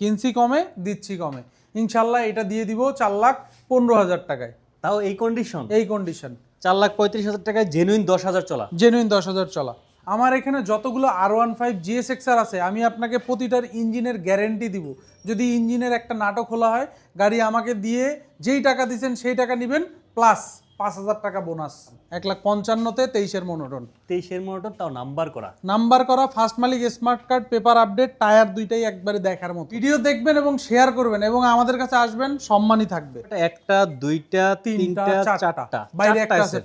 কিনছি কমে দিচ্ছি কমে, ইনশাল্লাহ এটা দিয়ে দিব 4,15,000 টাকায়। তাও এই কন্ডিশন? এই কন্ডিশন 4,35,000 টাকায় জেনুইন 10,000 চলা। জেনুইন 10,000 চলা। আমার এখানে যতগুলো R15 GSX-R আছে আমি আপনাকে প্রতিটার ইঞ্জিনের গ্যারেন্টি দিব। যদি ইঞ্জিনের একটা নাটক খোলা হয়, গাড়ি আমাকে দিয়ে যেই টাকা দিচ্ছেন সেই টাকা নেবেন, প্লাস 5,000 টাকা বোনাস। 1,55,000-তে 23-এর মনোটন। 23-এর মনোটন, তাও নাম্বার করা ফার্স্ট মালিক, smart card, paper update, tyre দুইটাই একবারে দেখার মতো। ভিডিও দেখবেন এবং শেয়ার করবেন এবং আমাদের কাছে আসবেন, সম্মানই থাকবে। একটা, দুইটা, তিনটা, চারটা, বাইরে একটা আছে,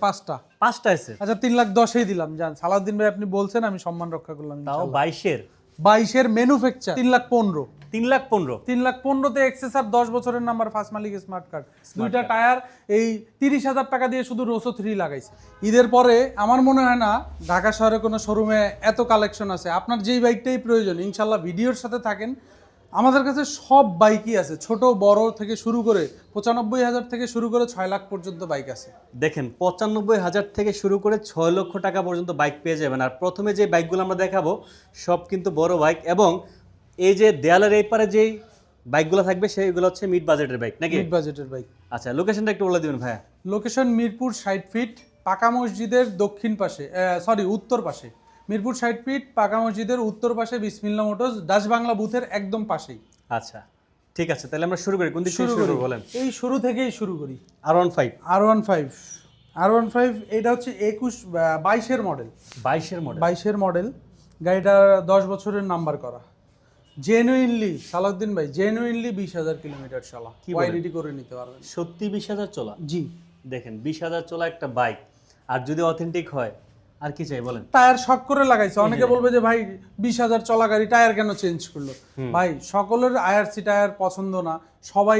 পাঁচটা আছে। আচ্ছা 3,10,000-এই দিলাম। জান সালাউদ্দিন ভাই আপনি বলছেন, আমি সম্মান রক্ষা করলাম। তাও 22-এর ম্যানুফ্যাকচার 3,15,000। 3,15,000 এক্সেসর 10 বছরের নাম্বার, ফার্স্ট মালিক, স্মার্ট কার্ড, দুইটা টায়ার। এই 30,000 টাকা দিয়ে শুধু রোসো 3 লাগাইছে। ঈদের পরে আমার মনে হয় না ঢাকা শহরে কোনো শোরুমে এত কালেকশন আছে। আপনার যেই বাইকটাই প্রয়োজন, ইনশাল্লাহ ভিডিওর সাথে থাকেন। আমাদের কাছে সব বাইকই আছে, ছোট বড় থেকে শুরু করে 95,000 থেকে শুরু করে 6 লাখ পর্যন্ত বাইক আছে। দেখেন 95,000 থেকে শুরু করে 6 লক্ষ টাকা পর্যন্ত বাইক পেয়ে যাবেন। আর প্রথমে যে বাইকগুলো আমরা দেখাবো সব কিন্তু বড় বাইক, এবং এই যে দেয়ালের এই পারে যেই বাইকগুলো থাকবে সেইগুলো হচ্ছে মিড বাজেটের বাইক নাকি? মিড বাজেটের বাইক। আচ্ছা, লোকেশনটা একটু বলে দিবেন ভাইয়া। লোকেশন মিরপুর 60 ফিট পাকা মসজিদের দক্ষিণ পাশে, উত্তর পাশে। মিরপুর 60 ফিট পাকা মসজিদের উত্তর পাশে বিসমিল্লাহ মোটরস ডাচ বাংলা বুথের একদম পাশেই। আচ্ছা ঠিক আছে, তাহলে আমরা শুরু করি। কোন দিক থেকে শুরু করব বলেন? এই শুরু থেকেই শুরু করি। R15 এটা হচ্ছে 22-এর মডেল। 22-এর মডেল। গাড়িটা 10 বছরের নাম্বার করা। জেনুইনলি সালাউদ্দিন ভাই, জেনুইনলি 20,000 কিলোমিটার চলা। ওয়াইডিটি করে নিতে পারবেন। সত্যি 20,000 চলা? জি। দেখেন 20,000 চলা একটা বাইক, আর যদি অথেন্টিক হয় আর কি চাই বলেন? টায়ার শক করে লাগাইছে। অনেকে বলবে যে ভাই 20,000 চলা গাড়ি টায়ার কেন চেঞ্জ করলো? ভাই সকলের আইআরসি টায়ার পছন্দ না, সবাই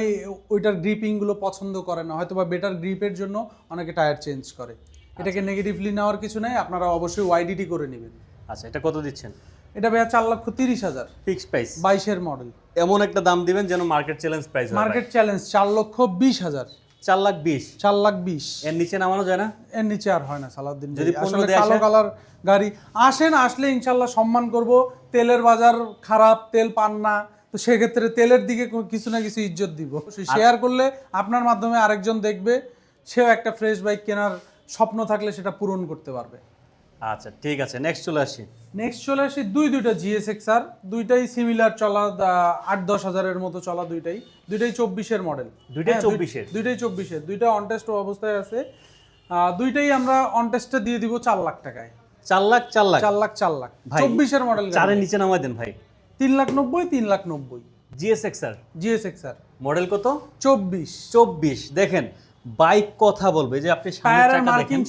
ওইটার গ্রিপিং গুলো পছন্দ করে না, হয়তো বা বেটার গ্রিপের জন্য অনেকে টায়ার চেঞ্জ করে। এটাকে নেগেটিভলি নেওয়ার কিছু নাই, আপনারা অবশ্যই ওয়াইডিটি করে নেবেন। আচ্ছা, এটা কত দিচ্ছেন? এটা ভাইয়া 4,30,000 ফিক্স প্রাইস। 22-এর মডেল। এমন একটা দাম দিবেন যেন মার্কেট চ্যালেঞ্জ প্রাইস হয়। Market challenge 4,20,000। 4,20,000 এর নিচে নামানো যায় না? এর নিচে আর হয় না সালাউদ্দিন। যদি আসলে কালো কালার গাড়ি আসেন, আসলে ইনশাল্লাহ সম্মান করব। তেলের বাজার খারাপ, তেল পান না, তো সেক্ষেত্রে তেলের দিকে কিছু না কিছু ইজ্জত দিব। শেয়ার করলে আপনার মাধ্যমে আরেকজন দেখবে, সেও একটা ফ্রেশ বাইক কেনার স্বপ্ন থাকলে সেটা পূরণ করতে পারবে। আচ্ছা ঠিক আছে, নেক্সট চলে আসি। দুইটা GSX-R, দুইটাই সিমিলার চলা, 8-10 হাজারের মতো চলা। দুইটাই 24-এর মডেল। দুইটাই 24-এর? দুইটাই 24-এর। দুইটা অনটেস্ট অবস্থায় আছে। দুইটাই আমরা অনটেস্টে দিয়ে দিব 4 লাখ টাকায়। 4 লাখ? 4 লাখ 24-এর মডেল। 4-এর নিচে নামাই দেন ভাই। 3,90,000 GSX-R মডেল কত? 24। দেখেন বাইক কথা বলবে যে আপনি সামনের চাকা দেখেন,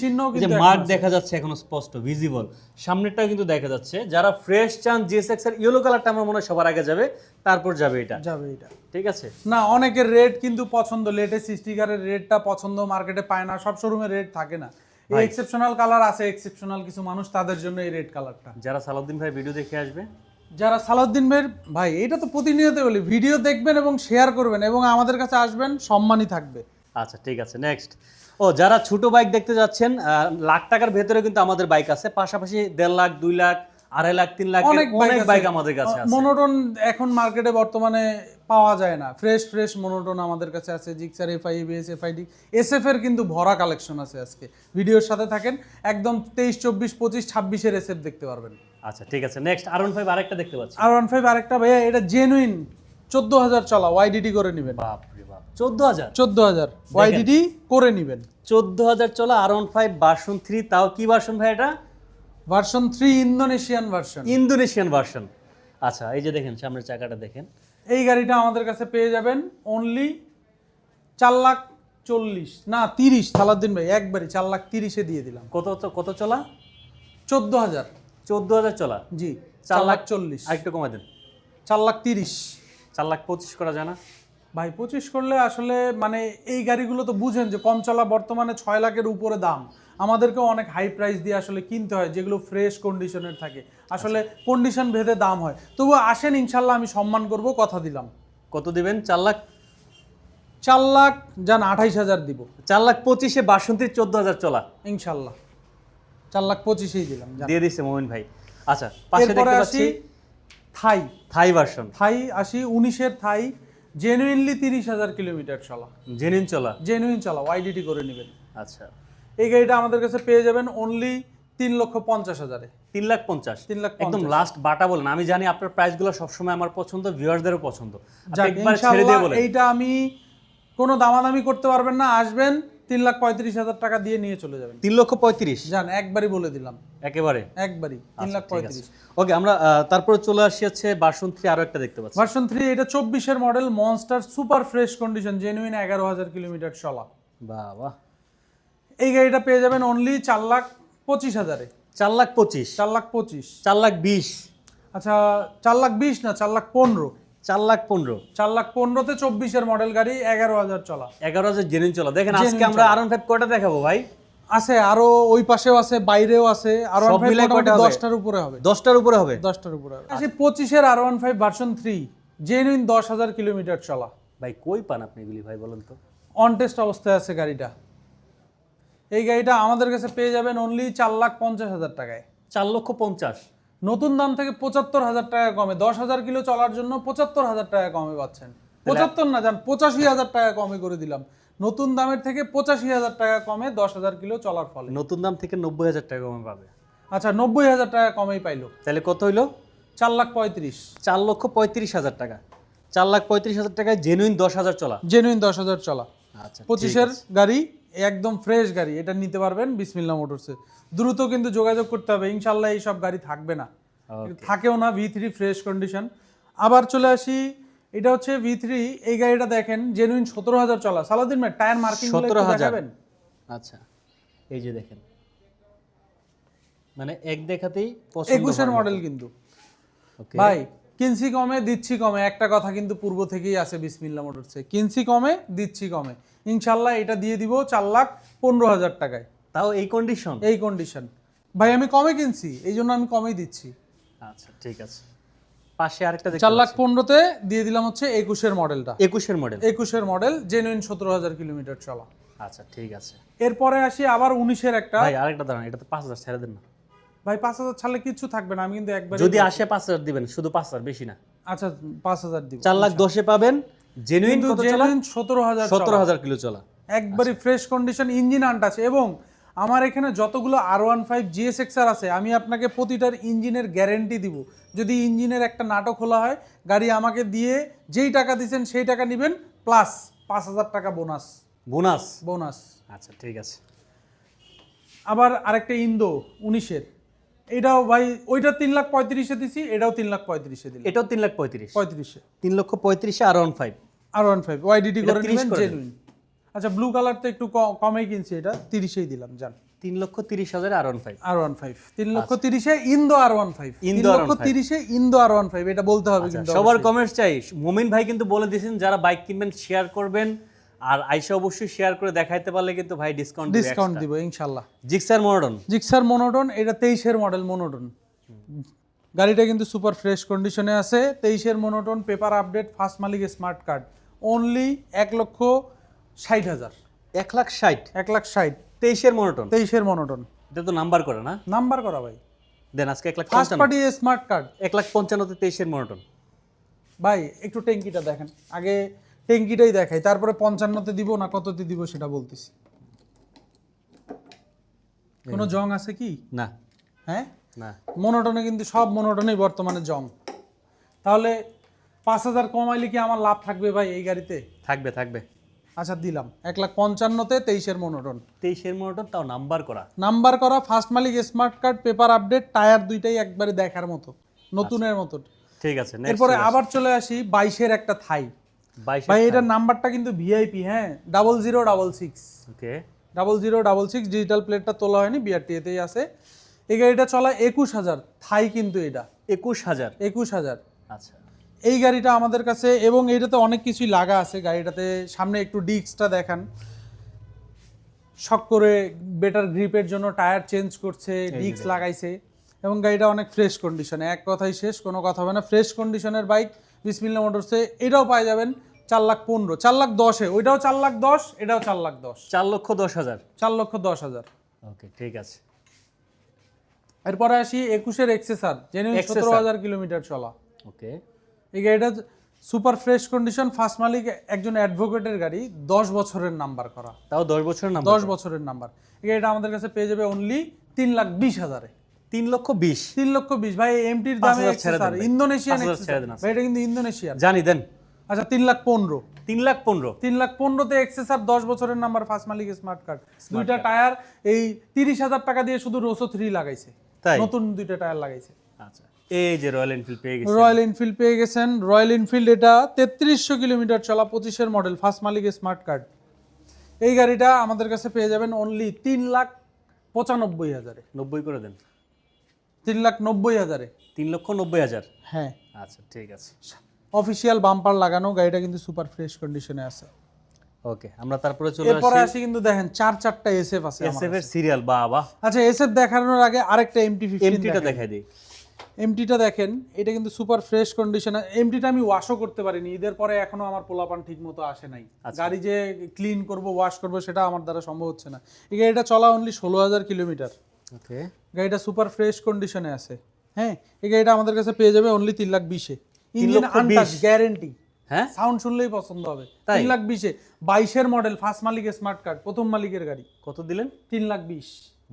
যে মার্ক দেখা যাচ্ছে এখনো স্পষ্ট ভিজিবল, সামনেরটাও কিন্তু দেখা যাচ্ছে। যারা ফ্রেশ চান GSX-R ইয়েলো কালারটা আমার মনে হয় সবার আগে যাবে, তারপর যাবে এটা। ঠিক আছে না, অনেকের রেড কিন্তু পছন্দ, লেটেস্ট স্টিকারের রেডটা পছন্দ, মার্কেটে পায় না, সব শোরুমে রেড থাকে না। এই এক্সেপশনাল কালার আছে, এক্সেপশনাল কিছু মানুষ, তাদের জন্য এই রেড কালারটা। যারা সালাউদ্দিন ভাই ভিডিও দেখে আসবে, যারা সালাউদ্দিন ভাই এটা তো প্রতিনিয়ত বলি, ভিডিও দেখবেন এবং শেয়ার করবেন এবং আমাদের কাছে আসবেন, সম্মানই থাকবে। আচ্ছা ঠিক আছে, নেক্সট। যারা ছোট বাইক দেখতে যাচ্ছেন, লাখ টাকার ভেতরে কিন্তু আমাদের বাইক আছে, পাশাপাশি 1.5 লাখ, 2 লাখ, 2.5 লাখ, 3 লাখ অনেক বাইক আমাদের কাছে আছে। মনোটন এখন মার্কেটে বর্তমানে পাওয়া যায় না, ফ্রেশ মনোটন আমাদের কাছে আছে। Gixxer, FI, ABS, FID, SF এর কিন্তু ভরা কালেকশন আছে। আজকে ভিডিওর সাথে থাকেন, একদম 23, 24, 25, 26-এর SF দেখতে পারবেন। আচ্ছা ঠিক আছে, নেক্সট R15 আরেকটা দেখতে পাচ্ছি। R15 আরেকটা ভাইয়া, এটা জেনুইন 14,000 চলা, ওয়াইডিটি করে নেবেন। বাপ রে বাপ, 14,000 ওয়াইডিটি করে নেবেন। 14,000 চলা R15 ভার্সন 3, তাও কি ভার্সন ভাই এটা? Version 3 Indonesian version. আচ্ছা, এই যে দেখেন সামনের চাকাটা দেখেন। এই গাড়িটা আমাদের কাছে পেয়ে যাবেন অনলি 4,40,000 না 30, সালাউদ্দিন ভাই একবারই 4,30,000-এ দিয়ে দিলাম। কত চলা? 14,000 চলা। জি, 4,40,000। আরেকটু কমাই দেন। 4,30,000। 4,25,000 করা যায় না ভাই? 25 করলে আসলে মানে এই গাড়িগুলো তো বুঝেন যে কম চলা, বর্তমানে 6 লাখের উপরে দাম। আমাদেরকেও অনেক হাই প্রাইস দিয়ে আসলে কিনতে হয়, যেগুলো ফ্রেশ কন্ডিশনের থাকে। আসলে কন্ডিশন ভেদে দাম হয়। তবু আসেন, ইনশাল্লাহ আমি সম্মান করব, কথা দিলাম। কত দিবেন? 4 লাখ? 4 লাখ যান 28,000 দিব। 4,25,000-এ ভার্সন 3 14,000 চলা, ইনশাল্লাহ 4,25,000-এই দিলাম, দিয়ে দিচ্ছে মোমিন ভাই। আচ্ছা, পাশে দেখতে পাচ্ছি থাই ভার্সন, থাই আসি 19-এর থাই, জেনুইনলি 30,000 কিলোমিটার চলা, জেনুইন চলা, ওয়াইডিটি করে নেবেন। আচ্ছা, এই গাড়িটা আমাদের কাছে পেয়ে যাবেন অনলি 3,50,000-এ। 3,50,000, 3,50,000 একদম লাস্ট বাটা বলেন। আমি জানি আপনার প্রাইসগুলো সবসময় আমার পছন্দ, ভিউয়ারদেরও পছন্দ। যাক, একবার ছেড়ে ইনশাআল্লাহ দিয়ে বলেন। এইটা আমি কোনো দামাদামি করতে পারবেন না, আসবেন 3,35,000 টাকা দিয়ে নিয়ে চলে যাবেন। 3,35,000 জান, একবারই বলে দিলাম, একেবারে একবারই 3,35,000। ওকে, আমরা তারপরে চলে আসি হচ্ছে ভার্সন 3, আরো একটা দেখতে পাচ্ছি। ভার্সন 3 এটা 24-এর model, monster, super fresh condition, genuine, 11,000 kilometre চলা। বাহ বাহ, এই গাড়িটা পেয়ে যাবেন অনলি 4,25,000-এ। 4,25,000, 4,25,000, 4,20,000, আচ্ছা 4,20,000 না, 4,15,000। 4,15,000, 4,15,000-তে 24-এর মডেল গাড়ি, 11,000 চলা। 11,000 জেনুইন চলা। দেখেন আজকে আমরা R15 কয়টা দেখাবো ভাই? আছে আরো, ওই পাশেও আছে, বাইরেও আছে। আর সব মিলে কয়টা হবে? 10টার উপরে হবে। 10টার উপরে হবে। 10টার উপরে হবে। আসি 25-এর R15 ভার্সন 3, জেনুইন, 10,000 কিলোমিটার চলা। ভাই কই পান আপনি এগুলি ভাই, বলেন তো? অন টেস্ট অবস্থায় আছে গাড়িটা। এই গাড়িটা আমাদের কাছে পেয়ে যাবেন অনলি 4,50,000 টাকায়। 4,50,000, নতুন দাম থেকে 75,000 টাকা কমে, 10,000 কিলো চলার জন্য 75,000 টাকা কমে পাচ্ছেন। 75 না, জান 85,000 টাকা কমে করে দিলাম। নতুন দামের থেকে 85,000 টাকা কমে 10,000 কিলো চলার ফলে। নতুন দাম থেকে 90,000 টাকা কমে পাবে। আচ্ছা, 90,000 টাকা কমেই পাইলো। তাহলে কত হইলো? 4,35,000। 4,35,000 টাকা। 4,35,000 টাকায় জেনুইন 10,000 চলা। জেনুইন 10,000 চলা। আচ্ছা, 25-এর গাড়ি, একদম ফ্রেশ গাড়ি, এটা নিতে পারবেন বিসমিল্লাহ মোটরসে। দ্রুত কিন্তু যোগাযোগ করতে হবে, ইনশাল্লাহ এই সব গাড়ি থাকবে না, থাকেও না। V3 fresh condition. আবার চলে আসি, এটা হচ্ছে V3। এই গাড়িটা দেখেন, জেনুইন 17,000 চলা। সালাউদ্দিন ভাই টায়ার মার্কিং 17,000 দেখাবেন? আচ্ছা, এই যে দেখেন, মানে এক দেখাতেই পছন্দ। 21-এর মডেল কিন্তু ভাই, কিনছি কমে দিচ্ছি কমে, একটা কথা কিন্তু পূর্ব থেকেই আছে বিসমিল্লাহ মোটরসে, কিনছি কমে দিচ্ছি কমে। ইনশাল্লাহ এটা দিয়ে দিব 4,15,000 টাকায়। তাও এই কন্ডিশন? এই কন্ডিশন ভাই, আমি কমে কিনছি, এই জন্য আমি কমেই দিচ্ছি। আচ্ছা ঠিক আছে। পাশে আরেকটা দেখতে 4,15,000-তে দিয়ে দিলাম হচ্ছে 21-এর মডেলটা। 21-এর মডেল, 21-এর মডেল, জেনুইন, 17,000 কিলোমিটার চলা। আচ্ছা ঠিক আছে। এরপরে আসি আবার 19-এর একটা। ভাই আরেকটা দাঁড়ান, এটা তো 5,000 ছেড়ে দেন না ভাই। 5,000 ছাড়লে কিছু থাকবে না, আমি কিন্তু একবার যদি আসে 5,000 দিবেন, শুধু 5,000, বেশি না। আচ্ছা 5,000 দিব। 4,10,000-এ পাবেন জেনুইন, কত চলা? 17,000 কিলো চলা, একবারই ফ্রেশ কন্ডিশন, ইঞ্জিন আনটাচ। এবং আমার এখানে যতগুলো R15 GSX-R আছে, আমি আপনাকে প্রতিটার ইঞ্জিনের গ্যারেন্টি দিব। যদি ইঞ্জিনের একটা নাটক খোলা হয়, গাড়ি আমাকে দিয়ে যেই টাকা দিচ্ছেন সেই টাকা নেবেন, প্লাস 5,000 টাকা বোনাস। বোনাস। আচ্ছা ঠিক আছে। আবার আরেকটা ইন্দো 19-এর, এটাও ভাই, ওইটা 3,35,000-এ দিছি, এটাও 3,35,000-এ দিলাম। এটাও 3,35,000, 35,000, 3,35,000 R15। R15 ওয়াইডিটি করে নেবেন, 30 জেনুইন। আচ্ছা, ব্লু কালার তো একটু কমেই কিনছি, এটা 30-এই দিলাম। জান, 3,30,000 R15। 3,30,000-এ Indo R15। 3,30,000-এ Indo R15, এটা বলতে হবে কিন্তু। সবার কমেন্টস চাই। মুমিন ভাই কিন্তু বলে দিয়েছেন যারা বাইক কিনবেন শেয়ার করবেন, আর আইসা অবশ্যই শেয়ার করে দেখাইতে পারলে কিন্তু ভাই ডিসকাউন্ট দিব ইনশাআল্লাহ। জিক্সার মনোটন, এটা 23-এর মডেল মনোটন। গাড়িটা কিন্তু সুপার ফ্রেশ কন্ডিশনে আছে। 23-এর মনোটন, পেপার আপডেট, ফার্স্ট মালিক, স্মার্ট কার্ড, অনলি 1,60,000। 1,60,000, 1,60,000। 23-এর মনোটন। 23-এর মনোটন, এটা তো নাম্বার করা না? নাম্বার করা ভাই। দেন আজকে 1,55,000, ফার্স্ট পার্টি স্মার্ট কার্ড, 1,55,000-তে 23-এর মনোটন। ভাই একটু ট্যাঙ্কিটা দেখেন আগে, ট্যাঙ্কিটাই দেখাই, তারপরে 55-তে দিব না কততে দিব সেটা বলতেছি। কোনো জং আছে কি? না। হ্যাঁ না, মনোটনে কিন্তু সব মনোটনেই বর্তমানে জং। তাহলে 5,000 কমাইলে কি আমার লাভ থাকবে ভাই এই গাড়িতে? থাকবে। আচ্ছা দিলাম 1,55,000-তে 23-এর মনোটন। 23-এর মনোটন, তাও নাম্বার করা, ফার্স্ট মালিক, smart card, paper update, tyre দুইটাই একবারে দেখার মতো, নতুনের মতো। ঠিক আছে। এরপরে আবার চলে আসি 22-এর একটা থাই। ভাই এটার নাম্বারটা কিন্তু ভিআইপি, হ্যাঁ, 0066। ওকে, 0066 ডিজিটাল প্লেটটা তোলা হয়নি, বিআরটিএতেই আছে। এই গাড়িটা চলা 21,000 থাই, কিন্তু এটা 21,000। আচ্ছা, এই গাড়িটা আমাদের কাছে, এবং এইটাতে অনেক কিছুই লাগা আছে গাড়িটাতে। সামনে একটু ডিস্কটা দেখান, শক করে বেটার গ্রিপের জন্য টায়ার চেঞ্জ করছে, ডিস্ক লাগাইছে, এবং গাড়িটা অনেক ফ্রেশ কন্ডিশনে। এক কথাই শেষ, কোনো কথা হবে না, ফ্রেশ কন্ডিশনের বাইক বিসমিল্লাহ মোটরসে। এটাও পাই যাবেন 4,15,000, 4,10,000-এ, ওইটাও 4,10,000, এটাও 4,10,000, 4,10,000, 4,10,000। ওকে ঠিক আছে। এরপরে আসি 21-এর এক্সেসার, জেনুইন, 17,000 কিলোমিটার চলা। ওকে, এই গাড়িটা সুপার ফ্রেশ কন্ডিশন, ফার্স্ট মালিক একজন অ্যাডভোকেটের গাড়ি, 10 বছরের নাম্বার করা, তাও 10 বছরের নাম্বার। 10 বছরের নাম্বার। এই গাড়িটা আমাদের কাছে পেয়ে যাবে অনলি 3,20,000-এ। 3,20,000। 3,20,000 ভাই, এমটির দামে 5,000 ছেড়ে এক্সেসর, দেন ভাই। ইন্দোনেশিয়ান 5,000 ছেড়ে দেন এক্সেসর ভাই, এটা কিন্তু ইন্দোনেশিয়ান। জানি দেন। আচ্ছা 3,15,000, 3,15,000। 3,15,000-তে এক্সেসর, 10 বছরের নাম্বার, ফার্স্ট মালিক স্মার্ট কার্ড, দুইটা টায়ার, এই 30,000 টাকা দিয়ে শুধু রোসো 3 লাগাইছে, তাই নতুন দুইটা টায়ার লাগাইছে। আচ্ছা, এই যে রয়্যাল এনফিল্ড পেয়ে গেছেন। রয়্যাল এনফিল্ড পেয়ে গেছেন। রয়্যাল এনফিল্ড এটা 3300 কিলোমিটার চলা, 25-এর মডেল, ফার্স্ট মালিক স্মার্ট কার্ড। এই গাড়িটা আমাদের কাছে পেয়ে যাবেন অনলি 3,95,000-এ। 90 করে দেন। 3,90,000-এ। 3,90,000। হ্যাঁ, আচ্ছা ঠিক আছে। অফিশিয়াল বাম্পার লাগানো, গাড়িটা কিন্তু সুপার ফ্রেশ কন্ডিশনে আছে। ওকে, আমরা তারপরে চলে এরপরে আসি। আসি কিন্তু দেখেন 4-4টা এসএফ আছে আমার এসএফ এর কাছে। সিরিয়াল, বাহ। আচ্ছা, এসএফ দেখানোর আগে আরেকটা MT-15 এমটিটা দেখাই দিই। এমটিটা দেখেন, এটা কিন্তু সুপার ফ্রেশ কন্ডিশন। এমটিটা আমি ওয়াশও করতে পারিনি, ঈদের পরে এখনো আমার পোলাপান ঠিক মতো আসে নাই। গাড়ি যে ক্লিন করব, ওয়াশ করব, সেটা আমার দ্বারা সম্ভব হচ্ছে না। এই গাড়িটা চলা অনলি 16,000 কিলোমিটার। ওকে, গাড়িটা সুপার ফ্রেশ কন্ডিশনে আছে। হ্যাঁ, এই গাড়িটা আমাদের কাছে পেয়ে যাবে অনলি 3,20,000-এ। Engine untouch, guarantee. হ্যাঁ, সাউন্ড শুনলেই পছন্দ হবে। 3,20,000-এ, 22-এর মডেল, ফার্স্ট মালিক স্মার্ট কার্ড, প্রথম মালিকের গাড়ি। কত দিলেন? 3,20,000।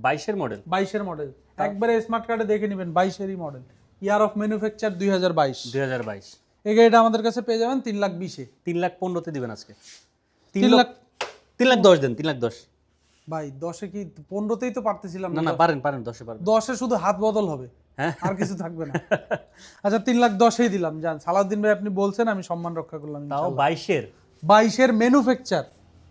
22-এর মডেল। 22-এর মডেল, একবারে স্মার্ট কার্ডে দেখে নেবেন, 22-এরই মডেল, ইয়ার অফ ম্যানুফ্যাকচার 2022। 2022। এই গাড়িটা আমাদের কাছে পেয়ে যাবেন 3,20,000-এ। 3,15,000-তে দিবেন আজকে। 3,10,000 3,10,000 দেন, 3,10,000। ভাই 10-এ কি, 15-তেই তো পারতেছিলাম না, পারেন 10-এ পারেন। 10-এ শুধু হাত বদল হবে, হ্যাঁ, আর কিছু থাকবে না। আচ্ছা 3,10,000-এই দিলাম, যান। সালাউদ্দিন ভাই আপনি বলছেন, আমি সম্মান রক্ষা করলাম। তাও 22-এর। 22-এর ম্যানুফ্যাকচার।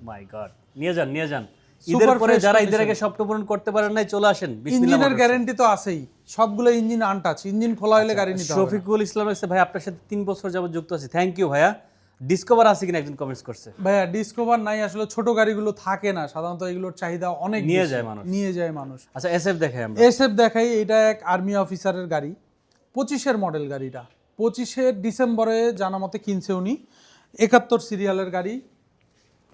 মাই গড, নিয়ে যান। ঈদের পরে যারা ঈদের আগে স্বপ্ন পূরণ করতে পারেন নাই, চলে আসেন। ইঞ্জিনের গ্যারান্টি তো আছেই, সবগুলো ইঞ্জিন আনটাচ, ইঞ্জিন খোলা হলে গাড়ি নিতে হবে। শফিকুল ইসলাম এসে, ভাই আপনার সাথে 3 বছর যাবত যুক্ত আছি। থ্যাংক ইউ ভাইয়া। ডিসকভার আছে কিনা একজন কমেন্টস করছে। ভাইয়া ডিসকভার নাই, আসলে ছোট গাড়িগুলো থাকে না সাধারণত, এগুলোর চাহিদা অনেক নিয়ে বেশি, যায় মানুষ। আচ্ছা, এসএফ দেখাই আমরা। এসএফ দেখাই, এটা এক আর্মি অফিসারের গাড়ি, 25-এর মডেল গাড়িটা, 25-এর ডিসেম্বরে জানা মতে কিনছে উনি, 71 সিরিয়ালের গাড়ি।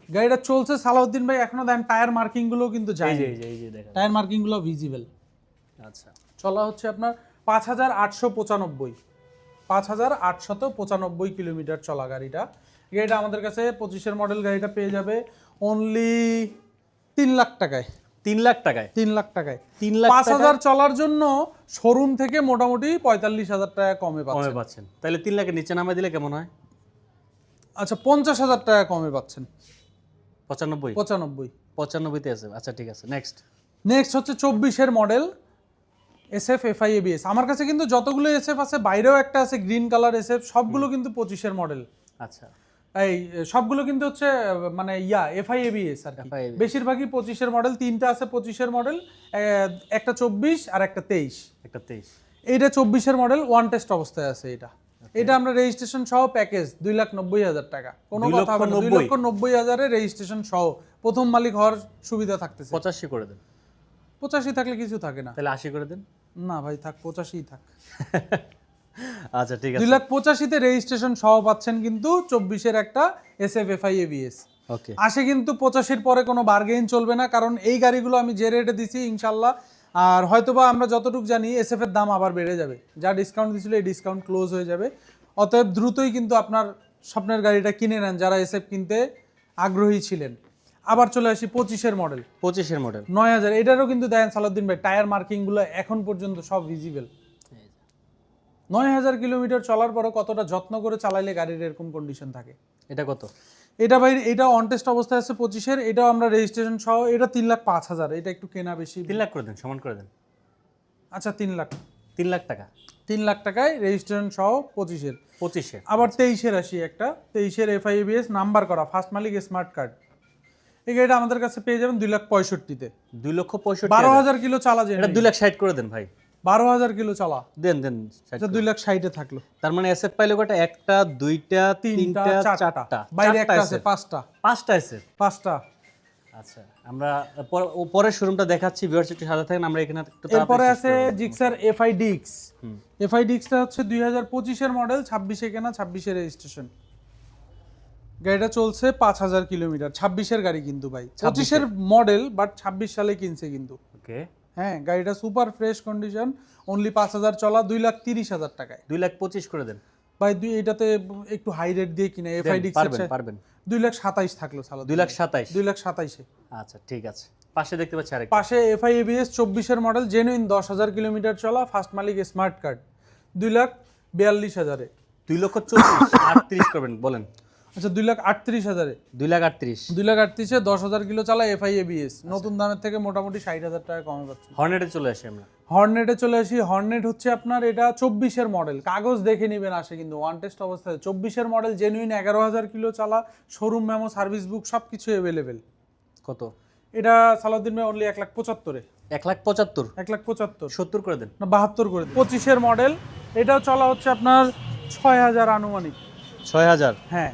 গাড়িটা চলছে সালাউদ্দিন ভাই, এখনো দেন টায়ার মার্কিং গুলো কিন্তু যায়, এই যে দেখেন, টায়ার মার্কিং গুলো ভিজিবল। আচ্ছা, চলা হচ্ছে আপনার 5,895, 5,895 কিলোমিটার চলা গাড়িটা। গাড়িটা আমাদের কাছে 25-এর মডেল গাড়িটা পেয়ে যাবে অনলি 3 লাখ টাকায়। 3 লাখ টাকায়। 3 লাখ টাকায়। 3 লাখ 5,000 চলার জন্য শোরুম থেকে মোটামুটি 45,000 টাকা কমে পাচ্ছেন। তাহলে 3 লাখের নিচে নামাই দিলে কেমন হয়? আচ্ছা 50,000 টাকা কমে পাচ্ছেন। 95। 95-তে আছে। আচ্ছা ঠিক আছে, নেক্সট হচ্ছে 24-এর মডেল এসএফ এফআই এবিএস। আমার কাছে কিন্তু যতগুলো এসএফ আছে, বাইরেও একটা আছে গ্রিন কালার এসএফ, সবগুলো কিন্তু 25-এর মডেল। আচ্ছা, এই সবগুলো কিন্তু হচ্ছে মানে এফআই এবিএস আর কি, FIABS বেশিরভাগই 25-এর মডেল। তিনটা আছে 25-এর মডেল, একটা 24 আর একটা 23। এইটা 24-এর মডেল, ওয়ান টেস্ট অবস্থায় আছে এটা। এটা আমরা রেজিস্ট্রেশন সহ প্যাকেজ 2,90,000 টাকা, কোনো কথা হবে না। 2,90,000-এ রেজিস্ট্রেশন সহ প্রথম মালিক হওয়ার সুবিধা থাকতেছে। 85 করে দেন। 85 থাকলে কিছু থাকে না। তাহলে 80 করে দেন। না ভাই থাক, 85 থাক। আচ্ছা ঠিক আছে। 2,85,000-তে রেজিস্ট্রেশন সহ পাচ্ছেন কিন্তু 24-এর একটা এসএফ এফআই এবিএস। ওকে, আসে কিন্তু 85-এর পরে কোনো বার্গেইন চলবে না, কারণ এই গাড়িগুলো আমি যে রেটে দিছি ইনশাল্লাহ, আর হয়তোবা আমরা যতটুকু জানি এসএফ এর দাম আবার বেড়ে যাবে। যা ডিসকাউন্ট দিছিল এই ডিসকাউন্ট ক্লোজ হয়ে যাবে। অতএব দ্রুতই কিন্তু আপনার স্বপ্নের গাড়িটা কিনে নেন যারা এসএফ কিনতে আগ্রহী ছিলেন। আবার চলে আসি 25-এর মডেল। 9,000, এটারও কিন্তু দেখেন সালাউদ্দিন ভাই, টায়ার মার্কিং গুলো এখন পর্যন্ত সব ভিজিবল। 9,000 কিলোমিটার চলার পরও কতটা যত্ন করে চালাইলে গাড়ির এরকম কন্ডিশন থাকে। এটা কত? এটা ভাই, এটা অন টেস্ট অবস্থায় আছে 25-এর, এটাও আমরা রেজিস্ট্রেশন সহ, এটা 3,05,000। এটা একটু কেনা বেশি। 3 লাখ করে দেন, সমান করে দেন। আচ্ছা 3 লাখ। 3 লাখ টাকা। 3 লাখ টাকায় রেজিস্ট্রেশন সহ 25-এর। 25-এর। আবার 23-এর আসি, একটা 23-এর এফআই এবিএস নাম্বার করা, ফার্স্ট মালিক স্মার্ট কার্ড। এই গাড়িটা আমাদের কাছে পেয়ে যাবেন 2,65,000-তে। 2,65,000। 12,000 কিলো চালা যায়। এটা 2,60,000 করে দেন ভাই। 12,000 কিলো চালা দেন। আচ্ছা 2,60,000-এ থাকলো। তার মানে এসএফ পাইলে কয়টা? একটা, দুইটা, তিনটা, চারটা। বাইরে একটা আছে, পাঁচটা এসএফ। 5টা। আচ্ছা, আমরা পরের শোরুমটা দেখাচ্ছি, ভিউয়ার্স একটু সাথে থাকেন, আমরা এখানে একটু এরপরে আছে জিক্সার এফআই ডিক্স। এফআই ডিক্সটা হচ্ছে 2025-এর মডেল, 26-এ কেনা, 26-এর রেজিস্ট্রেশন। গাড়িটা চলছে 5,000 কিলোমিটার, 26-এর গাড়ি কিন্তু ভাই, 25-এর মডেল বাট 26 সালে কিনছে কিন্তু। ওকে, হ্যাঁ, গাড়িটা সুপার ফ্রেশ কন্ডিশন, অনলি 5,000 চলা, 2,30,000 টাকায়। 2,25,000 করে দেন। ভাই এটাতে একটু হাই রেট দিয়ে কিনে এফআইডিক্স পারবেন 2,27,000 থাকলো সালাদ 2,27,000 2,27,000 আচ্ছা ঠিক আছে। পাশে দেখতে পাচ্ছি আরেকটা, পাশে এফআই এবিএস 24 এর মডেল জেনুইন 10,000 কিলোমিটার চলা ফার্স্ট মালিক স্মার্ট কার্ড 2,42,000 এ 2,34,38 করবেন বলেন। আচ্ছা 2,38,000 এ 2,38,000 2,38,000 এ 10,000 কিলো চালা এফআই এবিএস নতুন দামের থেকে মোটামুটি 60,000 টাকা কমে পাচ্ছি। হর্নেটে চলে আসি আমরা। হর্নেটে চলে আসি। হর্নেট হচ্ছে আপনার এটা 24 এর মডেল, কাগজ দেখে নেবেন আসে কিন্তু ওয়ান টেস্ট অবস্থায় 24 এর মডেল জেনুইন 11,000 কিলো চালা শোরুম মেমো সার্ভিস বুক সব কিছু অ্যাভেলেবেল। কত এটা সালাউদ্দিন ভাই অনলি 1,75,000 এ 1,75,000 1,75,000 70 করে দেন না 72 করে 25 এর মডেল এটাও চলা হচ্ছে আপনার 6,000 আনুমানিক 6,000। হ্যাঁ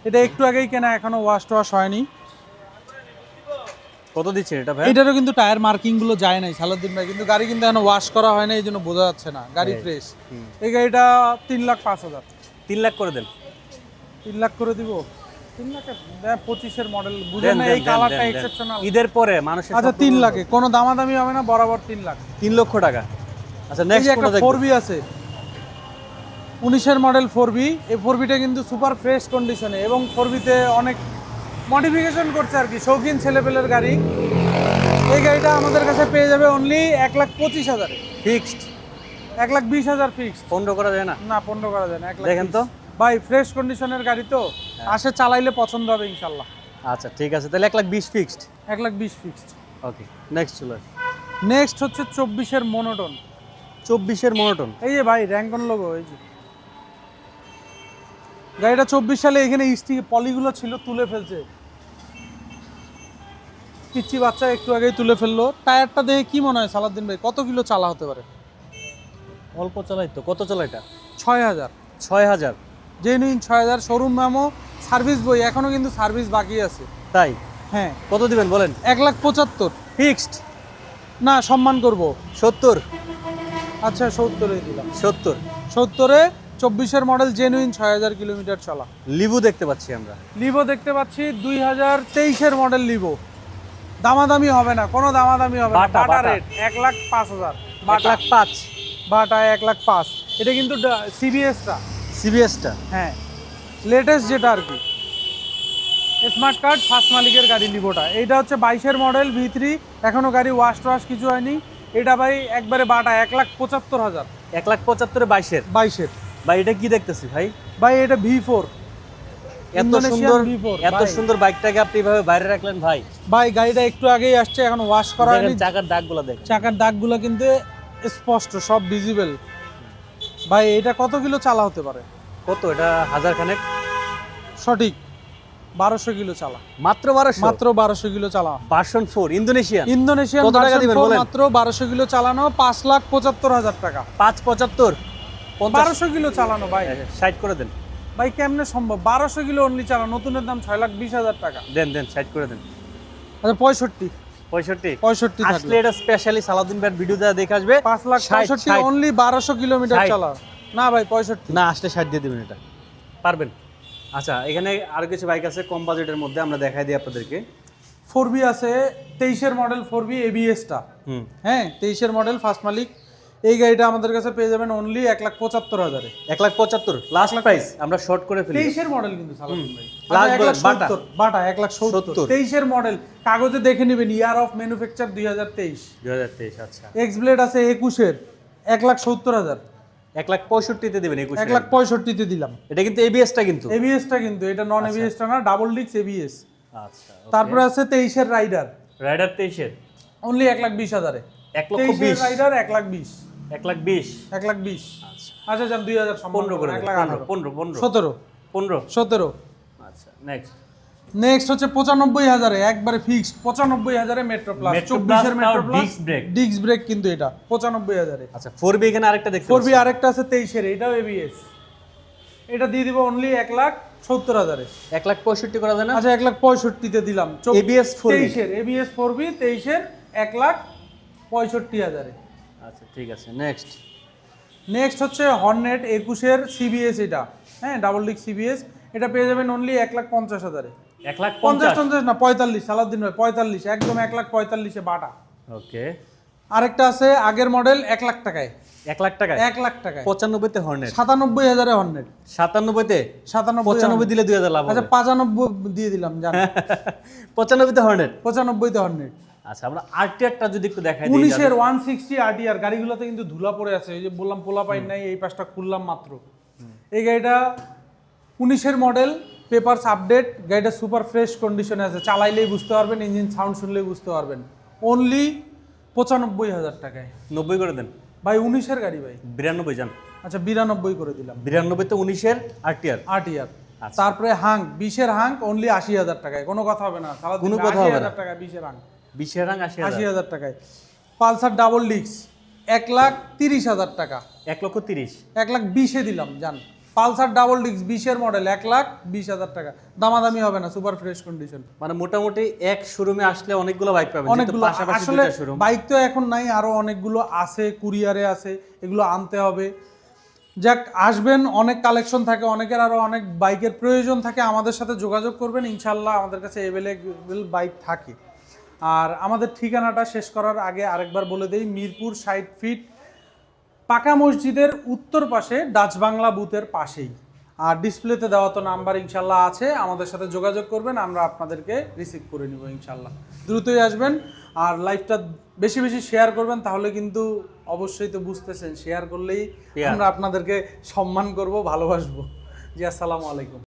এটা একটু আগেই কেনা এখনো ওয়াশ টোয়াশ হয়নি। কত দিচ্ছেন এটা ভাই? এটারও কিন্তু টায়ার মার্কিং গুলো যায় নাই সালাউদ্দিন ভাই, কিন্তু গাড়ি কিন্তু এখনো ওয়াশ করা হয় না এই জন্য বোঝা যাচ্ছে না গাড়ি ফ্রেশ। এই গাড়িটা 3,05,000 3 লাখ করে দেন। 3 লাখ করে দিব 3 লাখে 25 এর মডেল বুঝেন না এই কালারটা এক্সেপশনাল। ঈদের পরে মানুষের আচ্ছা 3 লাখে কোনো দামাদামি হবে না বরাবর 3 লাখ 3 লক্ষ টাকা। আচ্ছা এই নেক্সট যে একটা কোনটা দেখব? 4B আছে 19 এর মডেল 4B। এই 4Bটা কিন্তু সুপার ফ্রেশ কন্ডিশনে এবং 4Bতে অনেক মডিফিকেশন করছে আর কি, শৌখিন ছেলেপেলের গাড়ি। এই গাড়িটা আমাদের কাছে পেয়ে যাবে অনলি 1,25,000 এ ফিক্সড 1,20,000 ফিক্সড। 15 করা যায় না? না 15 করা যায় না 1,20,000 দেখেন তো ভাই ফ্রেশ কন্ডিশনের গাড়ি তো আসে চালাইলে পছন্দ হবে ইনশাআল্লাহ। আচ্ছা ঠিক আছে তাহলে 1,20,000 ফিক্সড। 1,20,000 ফিক্সড। ওকে নেক্সট চলে আসি। নেক্সট হচ্ছে 24 এর মনোটন। 24 এর মনোটন এই যে ভাই র্যাঙ্কন লোগো এই যে গাড়িটা 24 সালে এখানে স্টিক পলিগুলো ছিল তুলে ফেলছে, পিচ্ছি বাচ্চা একটু আগেই তুলে ফেললো। টায়ারটা দেখে কি মনে হয় সালাউদ্দিন ভাই কত কিলো চালা হতে পারে? অল্প চালাই তো। কত চালা এটা? 6,000 6,000 জেনুইন 6,000 শোরুম মেমো সার্ভিস বই এখনো কিন্তু সার্ভিস বাকি আছে। তাই? হ্যাঁ কত দিবেন বলেন? 1,75,000 ফিক্সড না সম্মান করব 70। আচ্ছা 70 দিলাম 70 70-এ 24 এর মডেল জেনুইন 6,000 কিলোমিটার চলা। লিভু দেখতে পাচ্ছি আমরা। লিভো দেখতে পাচ্ছি 2023 এর মডেল লিভো। দামাদামি হবে না, কোনো দামাদামি হবে না। বাটা, বাটা বাটা। রেট 1,05,000 1,05,000 বাটা 1,05,000 এটা কিন্তু সিবিএসটা। সিবিএসটা। হ্যাঁ লেটেস্ট যেটা আর কি স্মার্ট কার্ড ফার্স্ট মালিকের গাড়ি লিভোটা। এইটা হচ্ছে 22 এর মডেল V3 এখনো গাড়ি ওয়াশ টোয়াশ কিছু হয়নি। এটা ভাই একবারে বাটা 1,75,000 1,75,000 22 22 এর। ভাই এটা কি দেখতেছি ভাই? ভাই এটা V4 এত সুন্দর এত সুন্দর বাইকটাকে আপনি এভাবে বাইরে রাখলেন ভাই? ভাই গাড়িটা একটু আগেই আসছে এখন ওয়াশ করা হয়নি। দেখেন চাকার দাগগুলো দেখেন। চাকার দাগগুলো কিন্তু স্পষ্ট সব ভিজিবল। ভাই এটা কত কিলো চালা হতে পারে? কত এটা? 1000 খানেক। সঠিক 1200 কিলো চালা। মাত্র 1200? মাত্র 1200 কিলো চালা। Version 4 Indonesian. ইন্দোনেশিয়ান কত টাকা দিবেন বলেন? মাত্র 1200 কিলো চালানো 5,75,000 টাকা। 575 1200 কিলো চালানো ভাই 60 করে দেন ভাই কেমনে সম্ভব? 1200 কিলো অনলি চালানো, নতুনের দাম 6,20,000 টাকা। দেন 60 করে দেন। আচ্ছা 65 65 আসলে এটা স্পেশালি সালাউদ্দিন ভাইয়ের ভিডিও যা দেখে আসবে 5,65,000 অনলি 1200 কিলোমিটার 60 চালা। না ভাই 65 না আসলে 60 দিয়ে দিবেন এটা পারবেন। আচ্ছা এখানে আরো কিছু বাইক আছে কম বাজেটের মধ্যে, আমরা দেখাই দিই আপনাদেরকে। 4B আছে 23 এর মডেল 4B এবিএসটা। হ্যাঁ 23 এর মডেল ফার্স্ট মালিক। এই গাড়িটা আমাদের কাছে পেয়ে যাবেন অনলি 1,75,000 এ। 1,75,000 লাস্ট প্রাইস আমরা শর্ট করে ফেলি। 23 এর মডেল কিন্তু সালাউদ্দিন ভাই। লাস্ট বাটা 1,70,000 23 এর মডেল কাগজে দেখে নেবেন ইয়ার অফ ম্যানুফ্যাকচার 2023। আচ্ছা এক্স ব্লেড আছে 21 এর 1,70,000 1,65,000 তে দিবেন। 1,65,000 তে দিলাম। এটা কিন্তু এবিএসটা কিন্তু এবিএসটা কিন্তু এটা নন এবিএসটা না, ডাবল ডিস্ক এবিএস। আচ্ছা তারপরে আছে 23 এর রাইডার 23 এর অনলি 1,20,000 এ। 1,20,000 রাইডার 1,20,000 1,20,000 1,20,000 আচ্ছা যান 2,000 সম্মান 15 করে 1,18,000 15 17 আচ্ছা নেক্সট নেক্সট হচ্ছে 95,000 এ একবারে ফিক্সড 95,000 এ মেট্রো প্লাস 24 এর মেট্রো প্লাস ডিস্ক ব্রেক কিন্তু এটা 95,000 এ। আচ্ছা 4B এখানে আরেকটা দেখতে 4B আরেকটা আছে 23 এর এটাও এবিএস। এটা দিয়ে দিব অনলি 1,70,000 এ। 1,65,000 করা যায় না? আচ্ছা 1,65,000 তে দিলাম। ABS 4B 23 এর এবিএস 4B 23 এর 1,65,000 এ। আচ্ছা ঠিক আছে নেক্সট নেক্সট হচ্ছে হর্নেট 21 এর সিবিএস এটা। হ্যাঁ ডাবল ডিস্ক সিবিএস এটা পেয়ে যাবেন অনলি 1,50,000 এ। 1,50,000 50 না 45 সালাউদ্দিন ভাই 45 একদম 1,45,000 এ বাটা। ওকে আরেকটা আছে আগের মডেল 1 লাখ টাকায়, 1 লাখ টাকায় 1 লাখ টাকায় 95 তে হর্নেট, 97,000 হর্নেট, 97 তে 95 দিলে 2000 লাভ আচ্ছা হবে। 95 দিয়ে দিলাম জান, 95 তে হর্নেট। 95 তে হর্নেট। আচ্ছা আমরা আরটিআরটা যদি একটু দেখাই দিই। 19 এর 160 আরটিআর গাড়িগুলোতে কিন্তু ধুলা পড়ে আছে, এই যে বললাম পোলা পাইন নাই, এই পাশটা খুললাম মাত্র। এই গাড়িটা 19 এর মডেল, পেপারস আপডেট, গাড়িটা সুপার ফ্রেশ কন্ডিশনে আছে, চালাইলেই বুঝতে পারবেন, ইঞ্জিন সাউন্ড শুনলেই বুঝতে পারবেন। অনলি 95,000 টাকায়। 90 করে দেন ভাই 19 এর গাড়ি ভাই। 92 যান। আচ্ছা 92 করে দিলাম। 92 তে 19 এর আরটিআর। আরটিআর। তারপরে হাঙ্ক 20 এর হাঙ্ক অনলি 80,000 টাকায়, কোনো কথা হবে না, কোনো কথা হবে না। 80,000 টাকা 20 এর হাঙ্ক, 20 এর রাং 80,000। 80,000 টাকায়। পালসার ডাবল ডিস্ক 1,30,000 টাকা, 1,30,000। 1,20,000 এ দিলাম জান। পালসার ডাবল ডিস্ক 20 এর মডেল 1,20,000 টাকা, দামাদামি হবে না, সুপার ফ্রেশ কন্ডিশন। মানে মোটামুটি এক শোরুমে আসলে অনেকগুলো বাইক পাবেন, যেহেতু অনেকগুলো পাশাপাশি আসলে দুটো শোরুম। বাইক তো এখন নাই, আরো অনেকগুলো আছে, কুরিয়ারে আছে, এগুলো আনতে হবে। যাক আসবেন, অনেক কালেকশন থাকে, অনেকের আরো অনেক বাইকের প্রয়োজন থাকে, আমাদের সাথে যোগাযোগ করবেন, ইনশাল্লাহ আমাদের কাছে অ্যাভেলেবেল বাইক থাকে। আর আমাদের ঠিকানাটা শেষ করার আগে আরেকবার বলে দেই, মিরপুর 60 ফিট পাকা মসজিদের উত্তর পাশে ডাচ বাংলা বুথের পাশেই। আর ডিসপ্লেতে দেওয়া তো নাম্বার ইনশাল্লাহ আছে, আমাদের সাথে যোগাযোগ করবেন, আমরা আপনাদেরকে রিসিভ করে নিব ইনশাল্লাহ। দ্রুতই আসবেন, আর লাইভটা বেশি বেশি শেয়ার করবেন, তাহলে কিন্তু অবশ্যই তো বুঝতেছেন, শেয়ার করলেই আমরা আপনাদেরকে সম্মান করব, ভালোবাসবো। জি আসসালামু আলাইকুম।